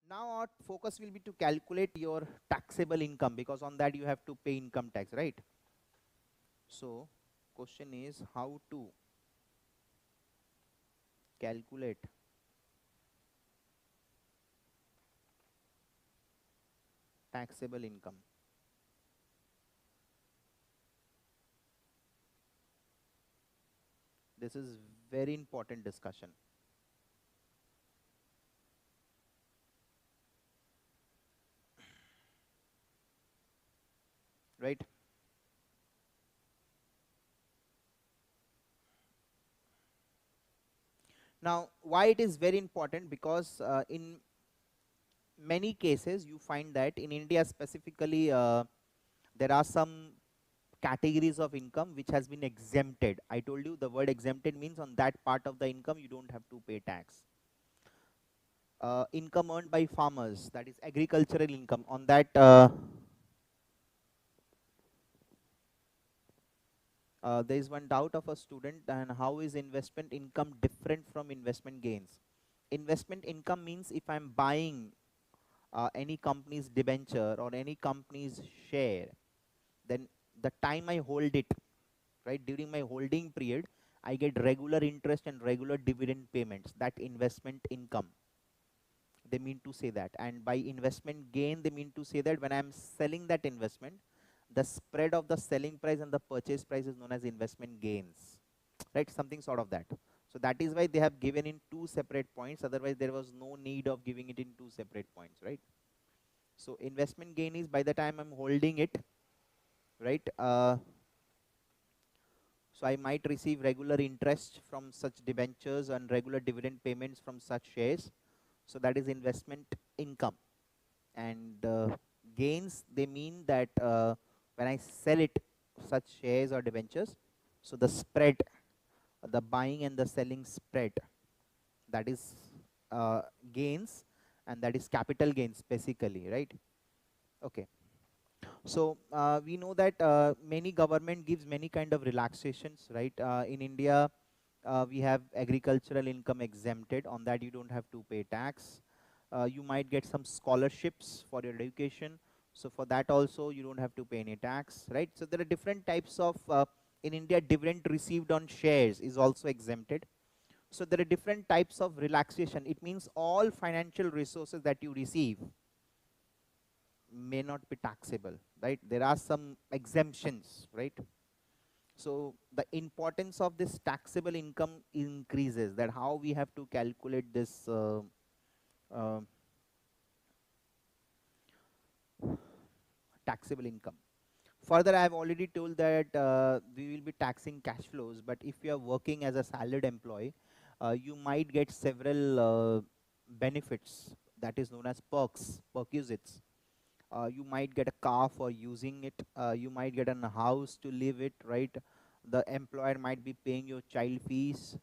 Now our focus will be to calculate your taxable income, because on that you have to pay income tax, right? So question is how to calculate taxable income. This is very important discussion, right? Now why it is very important, because in many cases you find that in India specifically there are some categories of income which has been exempted. I told you the word exempted means on that part of the income you don't have to pay tax. Income earned by farmers, that is agricultural income, on that there is one doubt of a student, and how is investment income different from investment gains? Investment income means if I'm buying any company's debenture or any company's share, then the time I hold it, right, during my holding period, I get regular interest and regular dividend payments. That investment income, they mean to say that. And by investment gain, they mean to say that when I'm selling that investment, the spread of the selling price and the purchase price is known as investment gains, right? Something sort of that. So that is why they have given in two separate points. Otherwise, there was no need of giving it in two separate points, right? So investment gain is by the time I'm holding it, right? So I might receive regular interest from such debentures and regular dividend payments from such shares. So that is investment income. And gains, they mean that when I sell it, such shares or debentures, so the spread, the buying and the selling spread, that is gains, and that is capital gains basically, right? Okay. So we know that many government gives many kind of relaxations, right? In India, we have agricultural income exempted. On that, you don't have to pay tax. You might get some scholarships for your education. So for that also, you don't have to pay any tax, right? So there are different types of, in India, dividend received on shares is also exempted. So there are different types of relaxation. It means all financial resources that you receive may not be taxable, right? There are some exemptions, right? So the importance of this taxable income increases, that how we have to calculate this uh, taxable income. Further, I have already told that we will be taxing cash flows, but if you are working as a salaried employee, you might get several benefits, that is known as perquisites. You might get a car for using it, you might get a house to live it, right? The employer might be paying your child fees,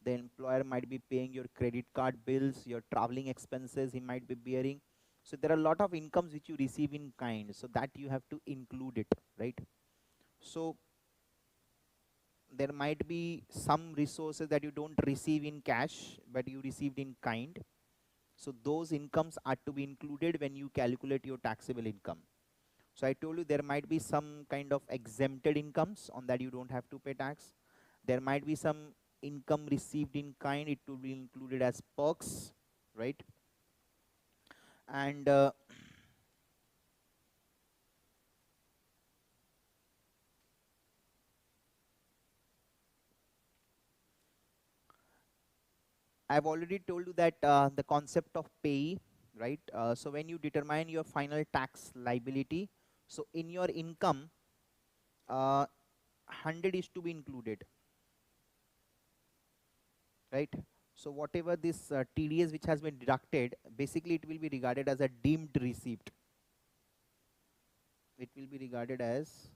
the employer might be paying your credit card bills, your traveling expenses he might be bearing. So there are a lot of incomes which you receive in kind, so that you have to include it, right? So there might be some resources that you don't receive in cash but you received in kind, so those incomes are to be included when you calculate your taxable income. So I told you there might be some kind of exempted incomes, on that you don't have to pay tax. There might be some income received in kind, it will be included as perks, right? And I've already told you that the concept of pay, right? So when you determine your final tax liability, so in your income, 100 is to be included, right? So whatever this TDS which has been deducted, basically it will be regarded as a deemed receipt. It will be regarded as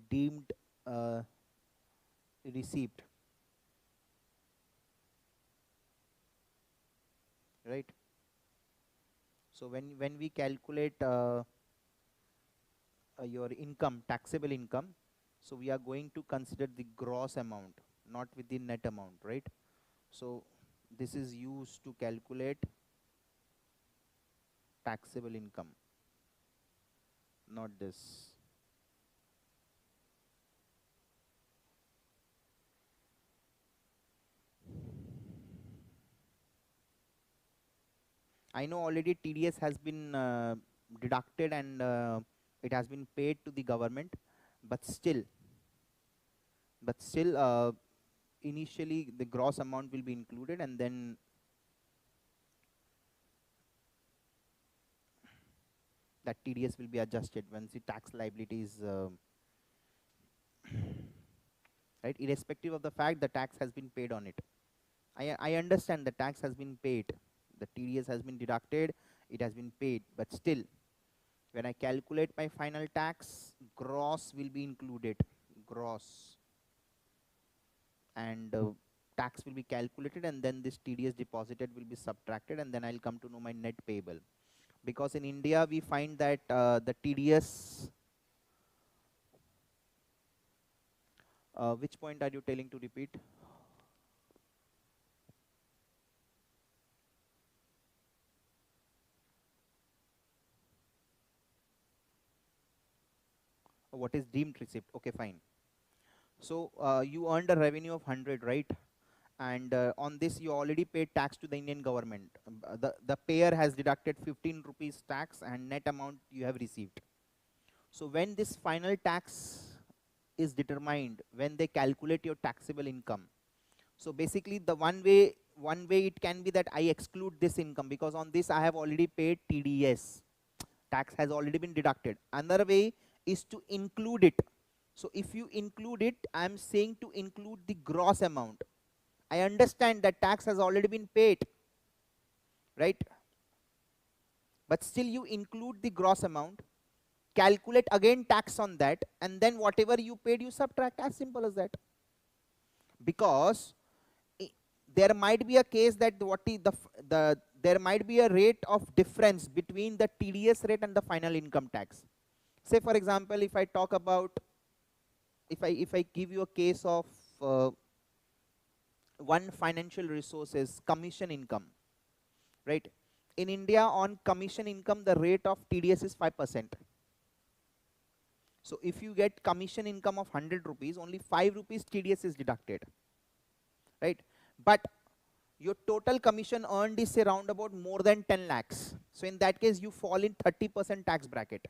deemed uh, receipt, right? So when we calculate your income, taxable income, so we are going to consider the gross amount, not with the net amount, right? So this is used to calculate taxable income, not this. I know already TDS has been deducted and it has been paid to the government, but still, initially the gross amount will be included, and then that TDS will be adjusted once the tax liability is right, irrespective of the fact the tax has been paid on it. I understand the tax has been paid, the TDS has been deducted, it has been paid, but still, when I calculate my final tax, gross will be included, gross, and tax will be calculated, and then this TDS deposited will be subtracted, and then I'll come to know my net payable. Because in India we find that the TDS, which point are you telling to repeat? What is deemed receipt? Okay, fine. So you earned a revenue of 100, right? And on this you already paid tax to the Indian government. The payer has deducted 15 rupees tax and net amount you have received. So when this final tax is determined, when they calculate your taxable income, so basically the one way it can be that I exclude this income, because on this I have already paid TDS, tax has already been deducted. Another way is to include it. So if you include it, I am saying to include the gross amount. I understand that tax has already been paid, right? But still you include the gross amount, calculate again tax on that, and then whatever you paid you subtract, as simple as that. Because there might be a case that there might be a rate of difference between the TDS rate and the final income tax. Say for example, if I talk about, if I give you a case of one financial resources commission income, right? In India, on commission income the rate of TDS is 5%. So if you get commission income of 100 rupees, only 5 rupees TDS is deducted, right? But your total commission earned is around about more than 10 lakhs. So in that case you fall in 30% tax bracket.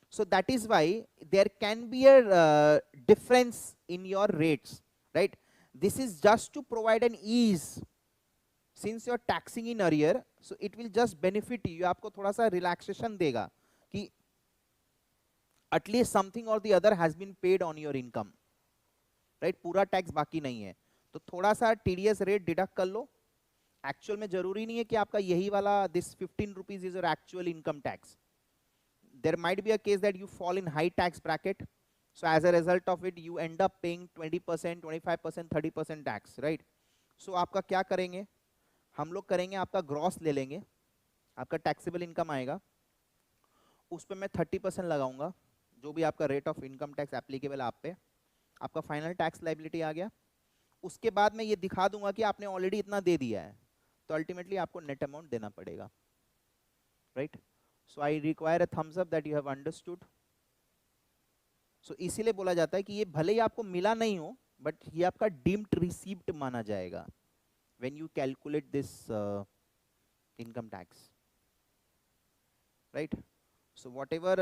So that is why there can be a difference in your rates, right? This is just to provide an ease. Since you're taxing in arrear, so it will just benefit you. आपको थोड़ा सा relaxation देगा कि at least something or the other has been paid on your income, right? पूरा tax बाकी नहीं है, तो थोड़ा सा TDS rate deduct कर लो. Actual में जरूरी नहीं है कि आपका यही वाला this 15 rupees is your actual income tax. There might be a case that you fall in high tax bracket, so as a result of it you end up paying 20%, 25%, 30% tax, right? So आपका क्या करेंगे, हम लोग करेंगे आपका gross ले लेंगे, आपका टैक्सेबल इनकम आएगा, उस पर मैं 30% लगाऊंगा, जो भी आपका rate of income tax applicable आप पे, आपका फाइनल टैक्स लायबिलिटी आ गया. उसके बाद मैं ये दिखा दूंगा कि आपने ऑलरेडी इतना दे दिया है, तो अल्टीमेटली आपको नेट अमाउंट देना पड़ेगा, right? So I require a thumbs up that you have understood. So इसीलिए बोला जाता है कि ये भले ही आपको मिला नहीं हो, बट ये आपका डीम्ड रिसीव्ड माना जाएगा when you calculate this income tax, right? So whatever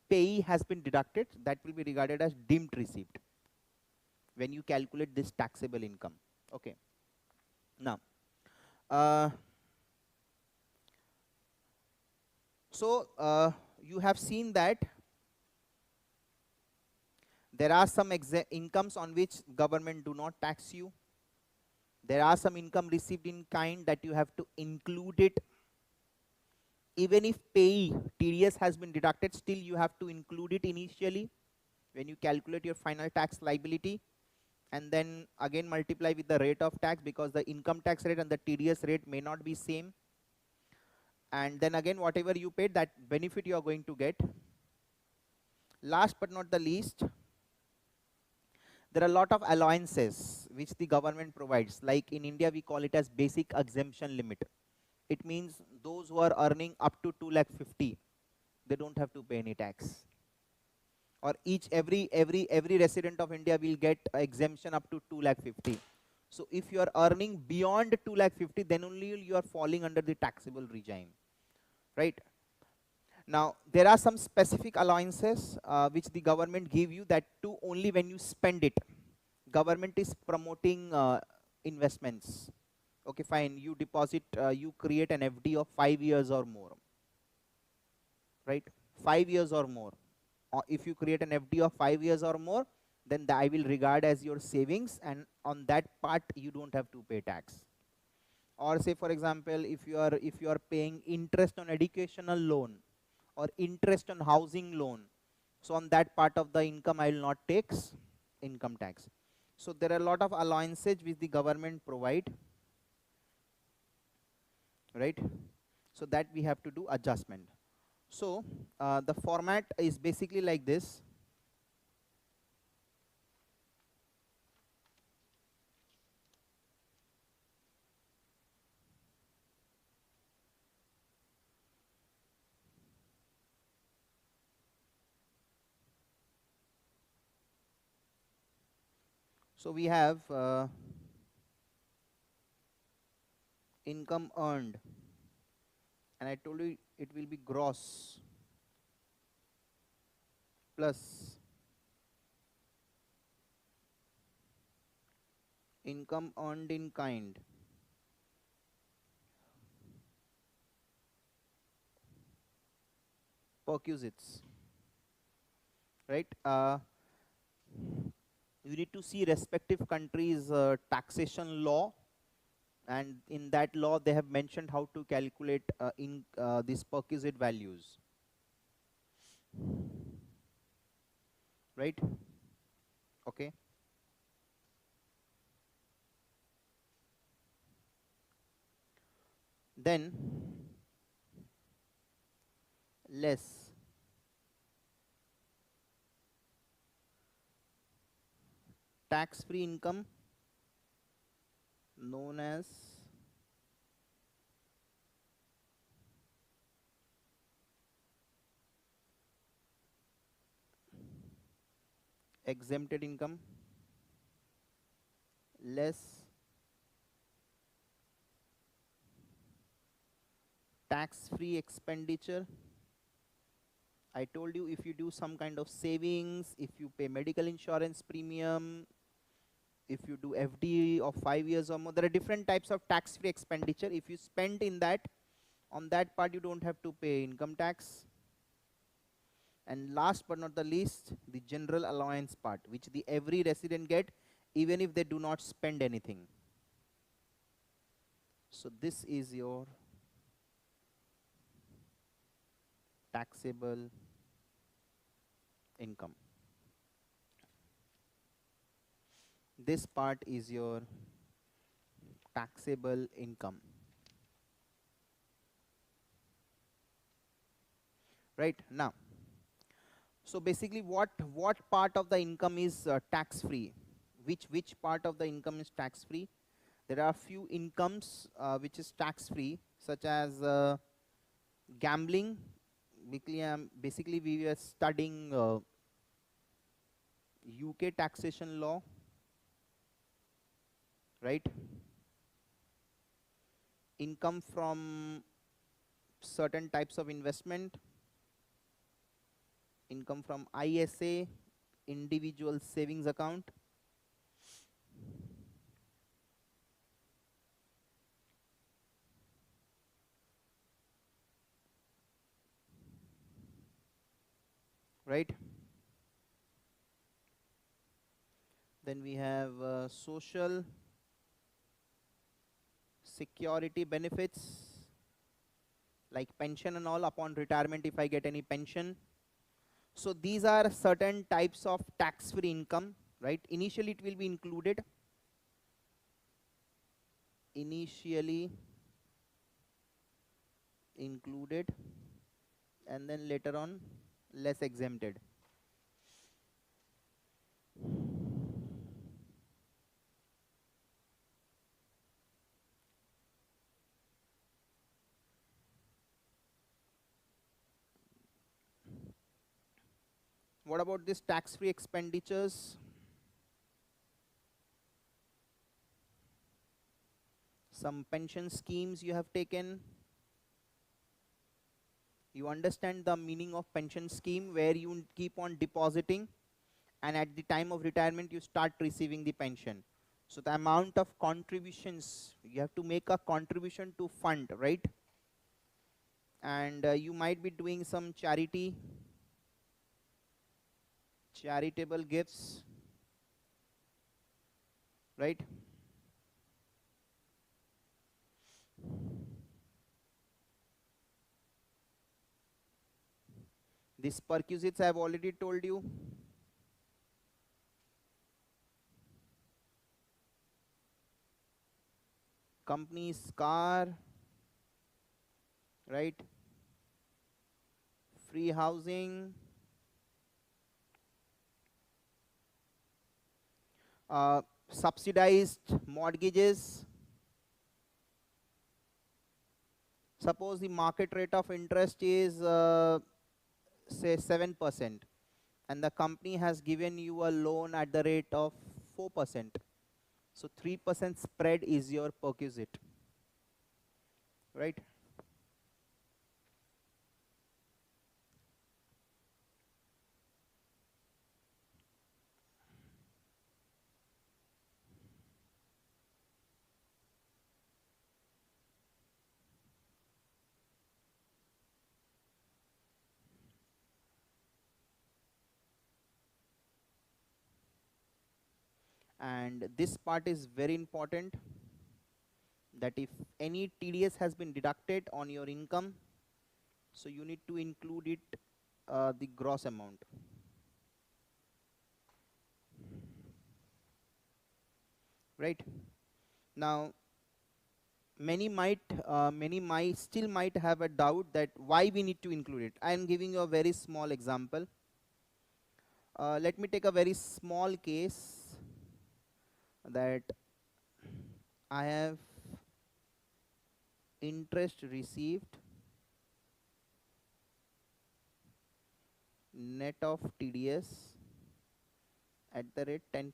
payee has been deducted, that will be regarded as deemed received when you calculate this taxable income. Okay. Now, you have seen that there are some incomes on which government do not tax you. There are some income received in kind that you have to include it. Even if payee TDS has been deducted, still you have to include it initially when you calculate your final tax liability, and then again multiply with the rate of tax, because the income tax rate and the TDS rate may not be same. And then again whatever you paid, that benefit you are going to get. Last but not the least, there are a lot of allowances which the government provides. Like in India we call it as basic exemption limit. It means those who are earning up to 2 lakh 50, they don't have to pay any tax. Or every resident of India will get a exemption up to 2 lakh 50. So if you are earning beyond 2 lakh 50, then only you are falling under the taxable regime, right? Now there are some specific allowances which the government give you, that too only when you spend it. Government is promoting investments. Okay, fine. You deposit, you create an FD of 5 years or more, right? 5 years or more. If you create an FD of 5 years or more, then I will regard as your savings, and on that part you don't have to pay tax. Or say for example, if you are paying interest on educational loan or interest on housing loan, so on that part of the income I will not tax income tax. So there are a lot of allowances which the government provide, right? So that we have to do adjustment. So the format is basically like this. So we have income earned, and I told you it will be gross plus income earned in kind perquisites, right? You need to see respective countries taxation law, and in that law they have mentioned how to calculate in these perquisite values, right? Okay. Then less tax free income known as exempted income, less tax free expenditure. I told you, if you do some kind of savings, if you pay medical insurance premium, if you do FD of 5 years or more, there are different types of tax free expenditure. If you spend in that, on that part you don't have to pay income tax. And last but not the least, the general allowance part, which the every resident get even if they do not spend anything. So this is your taxable income. This part is your taxable income, right? Now, so basically what part of the income is tax free? Which part of the income is tax free? There are few incomes which is tax free, such as gambling. Basically we were studying UK taxation law, right? Income from certain types of investment, income from ISA, individual savings account, right? Then we have social security benefits like pension and all upon retirement if I get any pension. So these are certain types of tax-free income, right? Initially it will be included. Initially included, and then later on less exempted. What about this tax-free expenditures? Some pension schemes you have taken. You understand the meaning of pension scheme, where you keep on depositing and at the time of retirement you start receiving the pension. So the amount of contributions, you have to make a contribution to fund, right? And you might be doing some charitable gifts, right? These perquisites I have already told you. Company's car, right? Free housing, subsidized mortgages. Suppose the market rate of interest is say 7%, and the company has given you a loan at the rate of 4%. So 3% spread is your perquisite, right? And this part is very important, that if any TDS has been deducted on your income, so you need to include it, the gross amount. Right? Now, many still might have a doubt that why we need to include it. I am giving you a very small example. Let me take a very small case, that I have interest received net of TDS at the rate 10%.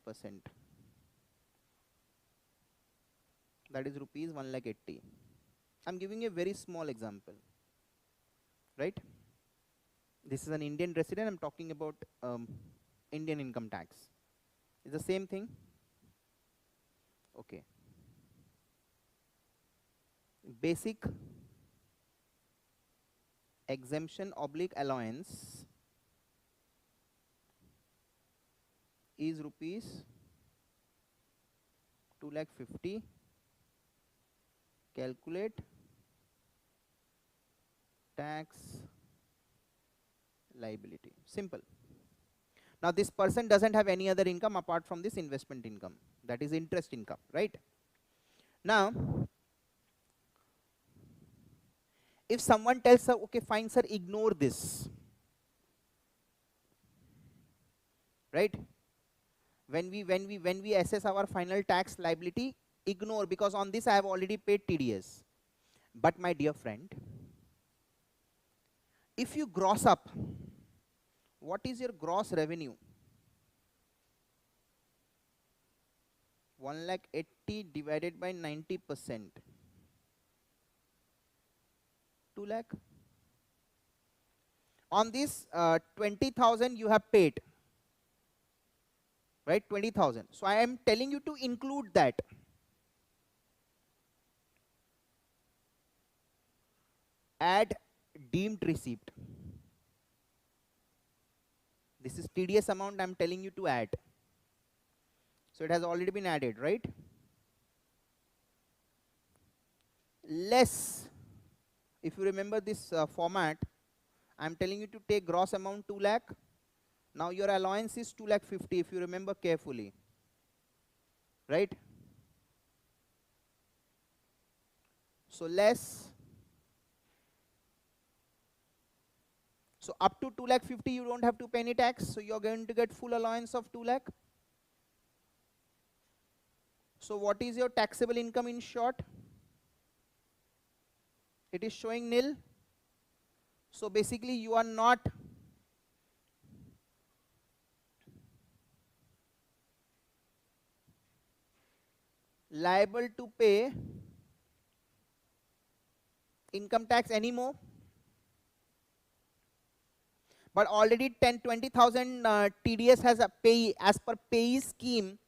That is rupees 1,80,000. I'm giving a very small example, right? This is an Indian resident. I'm talking about Indian income tax. It's the same thing. Okay. Basic exemption oblique allowance is rupees 2,50,000. Calculate tax liability. Simple. Now this person doesn't have any other income apart from this investment income, that is interest income, right? Now if someone tells her, okay fine sir, ignore this, right? When we assess our final tax liability, ignore, because on this I have already paid TDS. But my dear friend, if you gross up, what is your gross revenue? 1,80,000 divided by 90%. 2 lakh. On this 20,000 you have paid, right? 20,000. So I am telling you to include that. Add deemed receipt. This is TDS amount I am telling you to add. So it has already been added, right? Less, if you remember this format, I am telling you to take gross amount 2 lakh. Now your allowance is 2,50,000 if you remember carefully, right? So less. So up to 2,50,000 you don't have to pay any tax, so you're going to get full allowance of 2 lakh. So what is your taxable income in short? It is showing nil. So basically you are not liable to pay income tax anymore, but already 20,000 TDS has a pay as per pay scheme.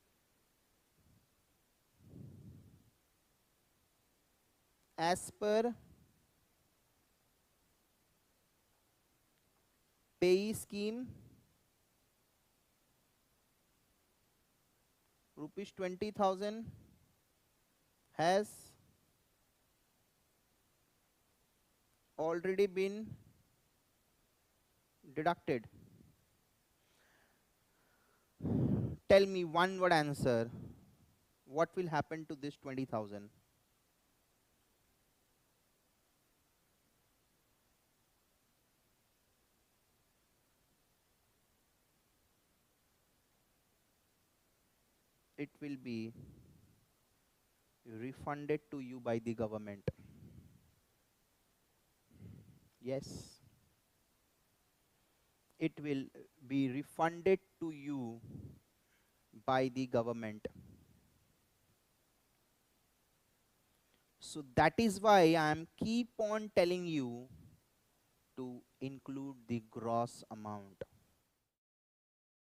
As per pay scheme, rupees 20,000 has already been deducted. Tell me one word answer. What will happen to this 20,000? It will be refunded to you by the government. Yes, it will be refunded to you by the government. So that is why I am keep on telling you to include the gross amount.